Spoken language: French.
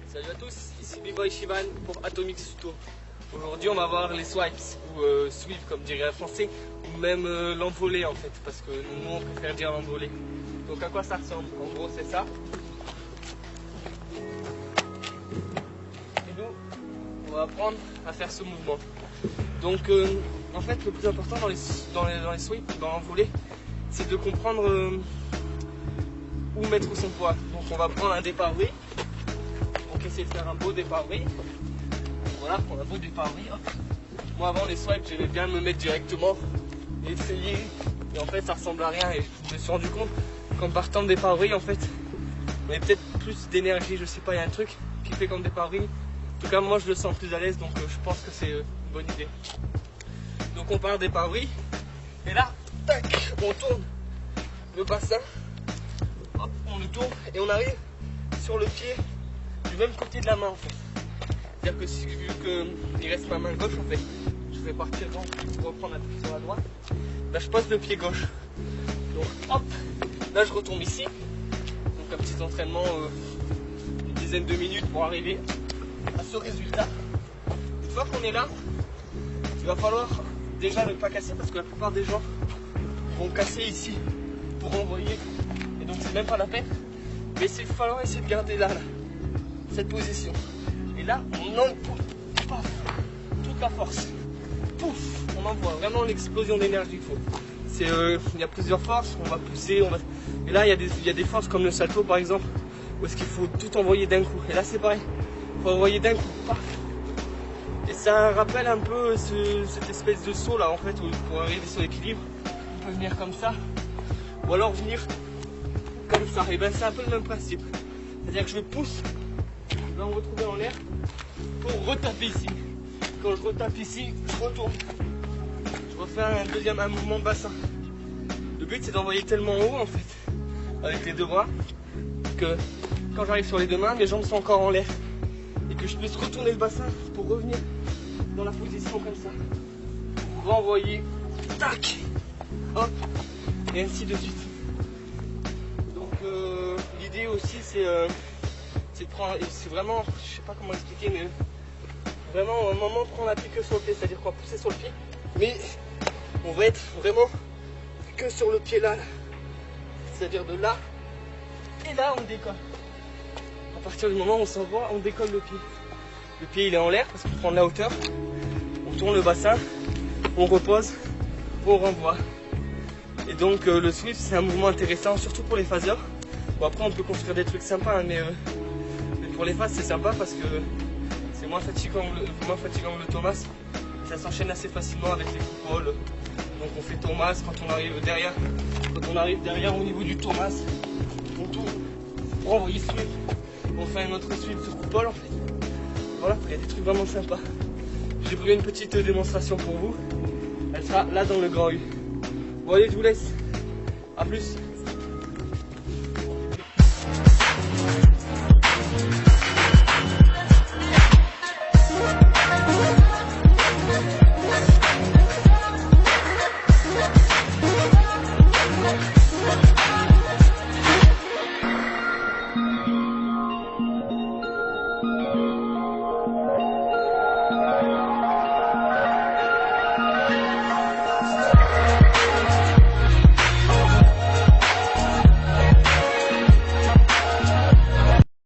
Salut à tous, ici B-Boy Shivan pour Atomic Tuto. Aujourd'hui on va voir les swipes ou sweep comme dirait un français, ou même l'envolée en fait, parce que nous on préfère dire l'envolée. Donc à quoi ça ressemble? En gros c'est ça. Et nous on va apprendre à faire ce mouvement. Donc en fait le plus important dans les sweeps, dans l'envolée, c'est de comprendre où mettre son poids. Donc on va prendre un départ oui. Donc essayer de faire un beau départ oui. Voilà, prendre un beau départ oui. Hop. Moi avant les swipes j'aimais bien me mettre directement et essayer. Et en fait ça ressemble à rien et je me suis rendu compte qu'en partant de départ oui en fait on avait peut-être plus d'énergie, je sais pas, il y a un truc qui fait comme départ oui. En tout cas moi je le sens plus à l'aise, donc je pense que c'est une bonne idée. Donc on part départ oui. Et là, tac, on tourne le bassin. Hop, on le tourne et on arrive sur le pied du même côté de la main en fait. C'est-à-dire que si, vu qu'il reste ma main gauche en fait, je vais partir pour reprendre la pied sur la droite, là je pose le pied gauche. Donc hop, là je retombe ici. Donc un petit entraînement, une dizaine de minutes pour arriver à ce résultat. Une fois qu'on est là, il va falloir déjà ne pas casser parce que la plupart des gens vont casser ici pour envoyer. Et donc c'est même pas la peine. Mais il va falloir essayer de garder là, cette position. Et là, on envoie toute la force. Pouf, on envoie vraiment l'explosion d'énergie qu'il faut. Il y a plusieurs forces, on va pousser, et là il y a des forces comme le salto par exemple, où est-ce qu'il faut tout envoyer d'un coup. Et là c'est pareil, il faut envoyer d'un coup. Paf. Et ça rappelle un peu cette espèce de saut là en fait, où pour arriver sur l'équilibre, on peut venir comme ça, ou alors venir comme ça. Et ben c'est un peu le même principe. C'est-à-dire que je pousse, je vais me retrouver en l'air pour retaper ici. Quand je retape ici, je retourne. Je refais un mouvement de bassin. Le but c'est d'envoyer tellement haut en fait, avec les deux bras, que quand j'arrive sur les deux mains, mes jambes sont encore en l'air. Et que je puisse retourner le bassin pour revenir dans la position comme ça. Pour renvoyer, tac, hop, et ainsi de suite. Donc l'idée aussi c'est de prendre, c'est vraiment, je sais pas comment expliquer, mais vraiment à un moment prendre la pied que sur le pied, c'est-à-dire qu'on va pousser sur le pied, mais on va être vraiment que sur le pied là, c'est-à-dire de là, et là on décolle. À partir du moment où on s'envoie, on décolle le pied. Le pied il est en l'air parce qu'on prend de la hauteur, on tourne le bassin, on repose, on renvoie. Et donc le sweep c'est un mouvement intéressant, surtout pour les phaseurs. Bon après on peut construire des trucs sympas, hein, mais pour les phases c'est sympa parce que c'est moins fatigant que le Thomas. Ça s'enchaîne assez facilement avec les coupoles. Donc on fait Thomas quand on arrive derrière. Quand on arrive derrière au niveau du Thomas, on tourne pour envoyer sweep. On fait un autre sweep sur coupole en fait. Voilà, il y a des trucs vraiment sympas. J'ai pris une petite démonstration pour vous. Elle sera là dans le grand U. Bon allez, je vous laisse. A plus.